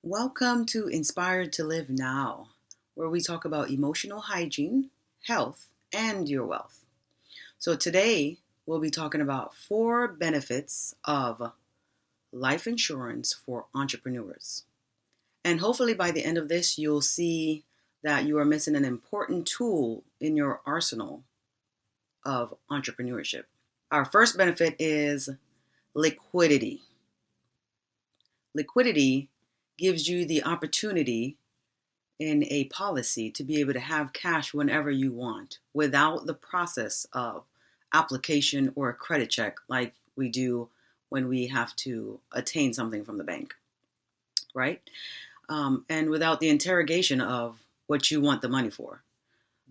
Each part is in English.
Welcome to Inspired to Live Now, where we talk about emotional hygiene, health, and your wealth. So, today we'll be talking about 4 benefits of life insurance for entrepreneurs. And hopefully, by the end of this, you'll see that you are missing an important tool in your arsenal of entrepreneurship. Our first benefit is liquidity. Liquidity gives you the opportunity in a policy to be able to have cash whenever you want without the process of application or a credit check like we do when we have to attain something from the bank, right? And without the interrogation of what you want the money for.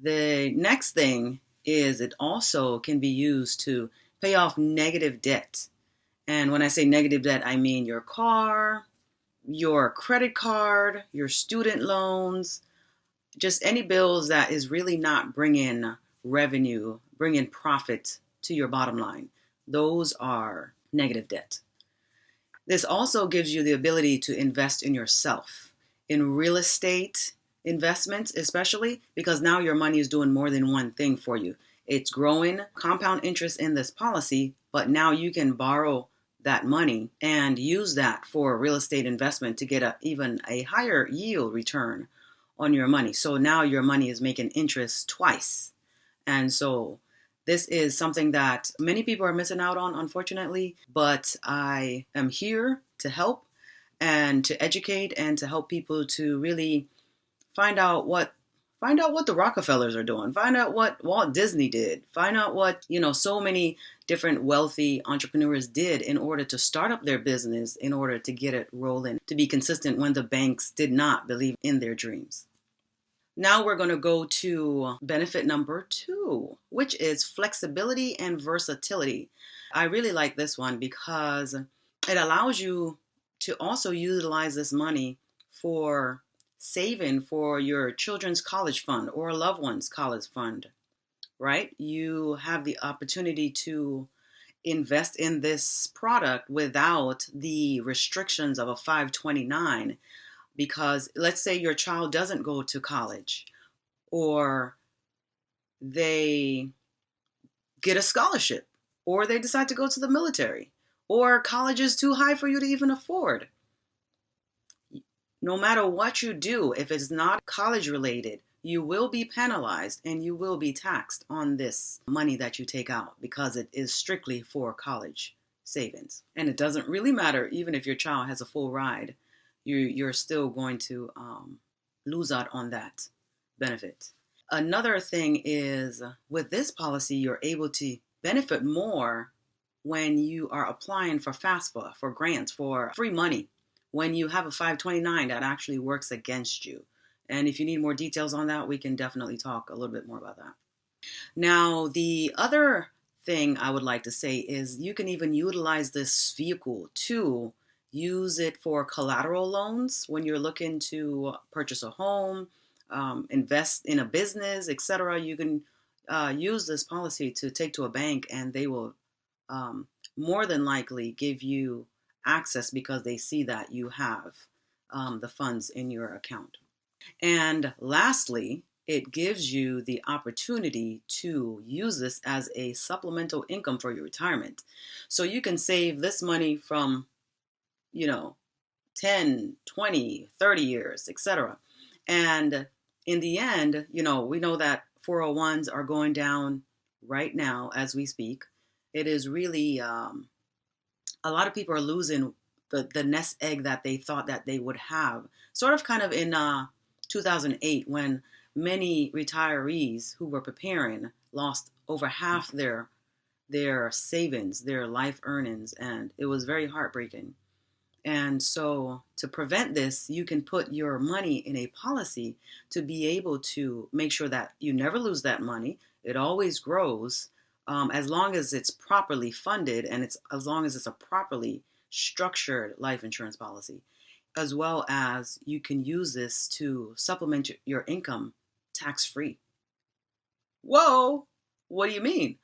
The next thing is it also can be used to pay off negative debt. And when I say negative debt, I mean your car, your credit card, your student loans, just any bills that is really not bringing revenue, bringing profit to your bottom line. Those are negative debt. This also gives you the ability to invest in yourself, in real estate investments, especially because now your money is doing more than one thing for you. It's growing compound interest in this policy, but now you can borrow that money and use that for real estate investment to get even a higher yield return on your money. So now your money is making interest twice. And so this is something that many people are missing out on, unfortunately, but I am here to help and to educate and to help people to really find out what the Rockefellers are doing, find out what Walt Disney did, find out what, so many different wealthy entrepreneurs did in order to start up their business, in order to get it rolling, to be consistent when the banks did not believe in their dreams. Now we're going to go to benefit number 2, which is flexibility and versatility. I really like this one because it allows you to also utilize this money for saving for your children's college fund or a loved one's college fund, right? You have the opportunity to invest in this product without the restrictions of a 529, because let's say your child doesn't go to college or they get a scholarship or they decide to go to the military or college is too high for you to even afford. No matter what you do, if it's not college related, you will be penalized and you will be taxed on this money that you take out because it is strictly for college savings. And it doesn't really matter, even if your child has a full ride, you're still going to lose out on that benefit. Another thing is with this policy, you're able to benefit more when you are applying for FAFSA, for grants, for free money. When you have a 529, that actually works against you. And if you need more details on that, we can definitely talk a little bit more about that. Now, the other thing I would like to say is you can even utilize this vehicle to use it for collateral loans when you're looking to purchase a home, invest in a business, etc. You can use this policy to take to a bank and they will more than likely give you access because they see that you have the funds in your account. And lastly, it gives you the opportunity to use this as a supplemental income for your retirement. So you can save this money from, 10, 20, 30 years, etc. And in the end, we know that 401s are going down right now as we speak. It is really a lot of people are losing the nest egg that they thought that they would have. Sort of kind of in 2008 when many retirees who were preparing lost over half their savings, their life earnings, and it was very heartbreaking. And so to prevent this, you can put your money in a policy to be able to make sure that you never lose that money. It always grows. As long as it's properly funded and as long as it's a properly structured life insurance policy, as well as you can use this to supplement your income tax-free. Whoa, what do you mean?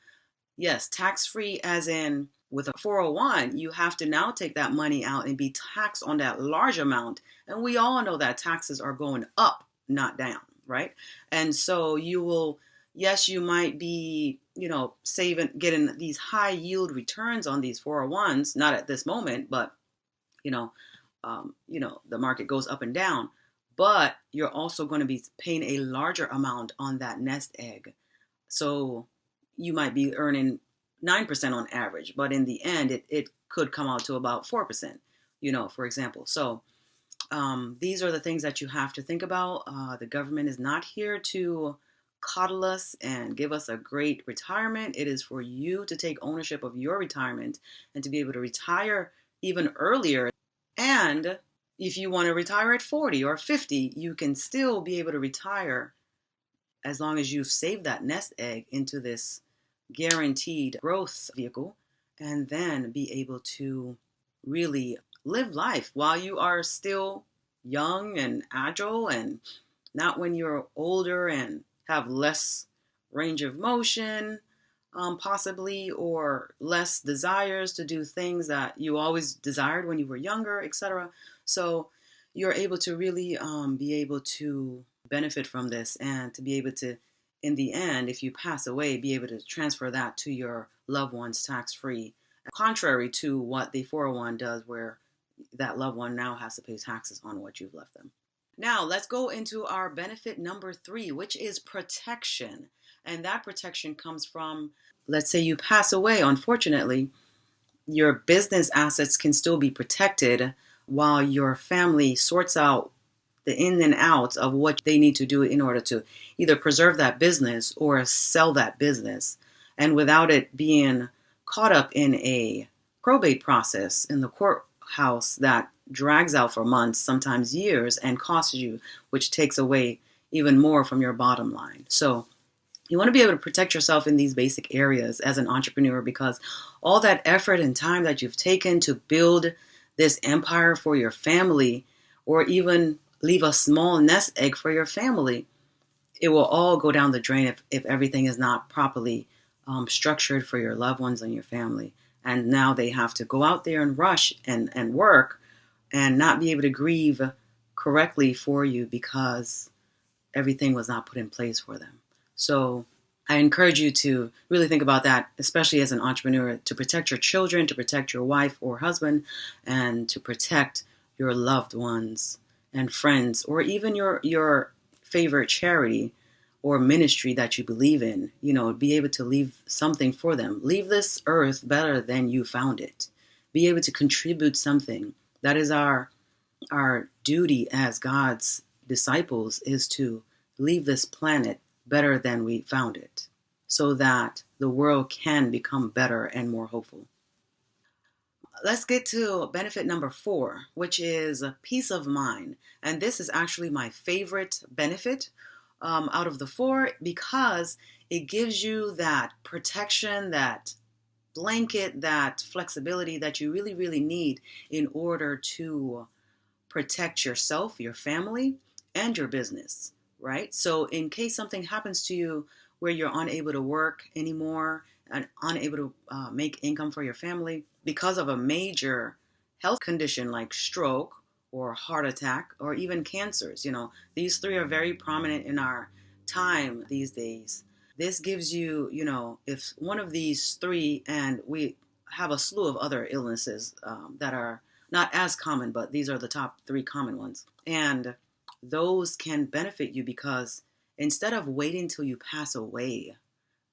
Yes, tax-free as in With a 401, you have to now take that money out and be taxed on that large amount. And we all know that taxes are going up, not down, right? And so you will, yes, you might be, saving, getting these high yield returns on these 401s, not at this moment, but, you know, the market goes up and down. But you're also going to be paying a larger amount on that nest egg. So you might be earning 9% on average, but in the end, it could come out to about 4%, for example. So these are the things that you have to think about. The government is not here to coddle us and give us a great retirement. It is for you to take ownership of your retirement and to be able to retire even earlier. And if you want to retire at 40 or 50, you can still be able to retire as long as you've saved that nest egg into this guaranteed growth vehicle, and then be able to really live life while you are still young and agile, and not when you're older and have less range of motion, possibly, or less desires to do things that you always desired when you were younger, etc. So you're able to really be able to benefit from this, and to be able to, in the end, if you pass away, be able to transfer that to your loved ones tax-free, contrary to what the 401 does, where that loved one now has to pay taxes on what you've left them. Now, let's go into our benefit number 3, which is protection. And that protection comes from, let's say you pass away, unfortunately, your business assets can still be protected while your family sorts out the in and outs of what they need to do in order to either preserve that business or sell that business. And without it being caught up in a probate process in the courthouse that drags out for months, sometimes years, and costs you, which takes away even more from your bottom line. So you want to be able to protect yourself in these basic areas as an entrepreneur, because all that effort and time that you've taken to build this empire for your family, or even leave a small nest egg for your family, it will all go down the drain if everything is not properly structured for your loved ones and your family. And now they have to go out there and rush and work and not be able to grieve correctly for you because everything was not put in place for them. So I encourage you to really think about that, especially as an entrepreneur, to protect your children, to protect your wife or husband, and to protect your loved ones and friends, or even your favorite charity or ministry that you believe in. Be able to leave something for them. Leave this earth better than you found it. Be able to contribute something. That is our duty as God's disciples, is to leave this planet better than we found it, so that the world can become better and more hopeful. Let's get to benefit number 4, which is peace of mind. And this is actually my favorite benefit out of the 4, because it gives you that protection, that blanket, that flexibility that you really, really need in order to protect yourself, your family, and your business, right? So in case something happens to you where you're unable to work anymore and unable to make income for your family because of a major health condition like stroke or heart attack or even cancers, these 3 are very prominent in our time these days. This gives you, if one of these 3, and we have a slew of other illnesses that are not as common, but these are the top 3 common ones. And those can benefit you because instead of waiting till you pass away,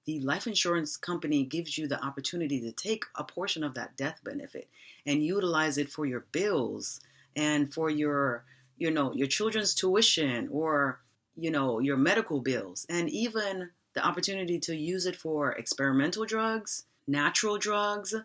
the life insurance company gives you the opportunity to take a portion of that death benefit and utilize it for your bills and for your children's tuition, or, your medical bills, and even the opportunity to use it for experimental drugs, natural drugs.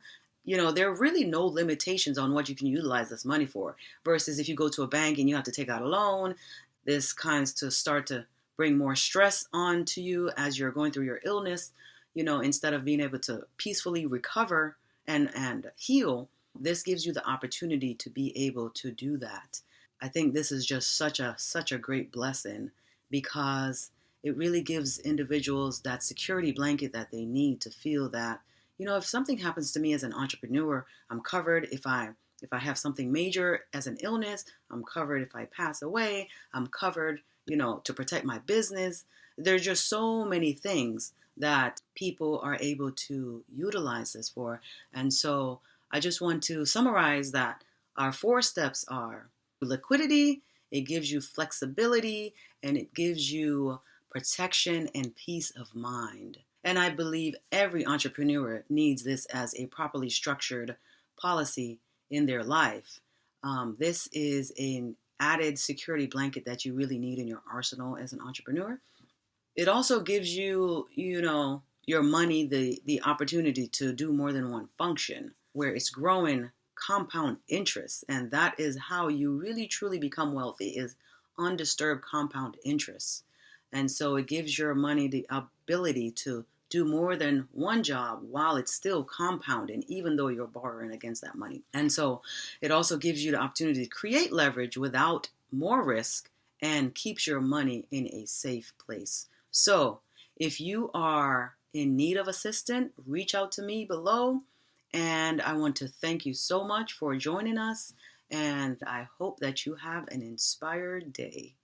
There are really no limitations on what you can utilize this money for, versus if you go to a bank and you have to take out a loan. This kinds to start to bring more stress onto you as you're going through your illness, instead of being able to peacefully recover and heal. This gives you the opportunity to be able to do that. I think this is just such a great blessing, because it really gives individuals that security blanket that they need to feel that, if something happens to me as an entrepreneur, I'm covered. If I have something major as an illness, I'm covered. If I pass away, I'm covered, to protect my business. There's just so many things that people are able to utilize this for. And so I just want to summarize that our 4 steps are liquidity, it gives you flexibility, and it gives you protection and peace of mind. And I believe every entrepreneur needs this as a properly structured policy in their life. This is an added security blanket that you really need in your arsenal as an entrepreneur. It also gives you, your money the opportunity to do more than one function, where it's growing compound interest. And that is how you really truly become wealthy, is undisturbed compound interest. And so it gives your money the ability to do more than one job while it's still compounding, even though you're borrowing against that money. And so it also gives you the opportunity to create leverage without more risk and keeps your money in a safe place. So if you are in need of assistance, reach out to me below. And I want to thank you so much for joining us. And I hope that you have an inspired day.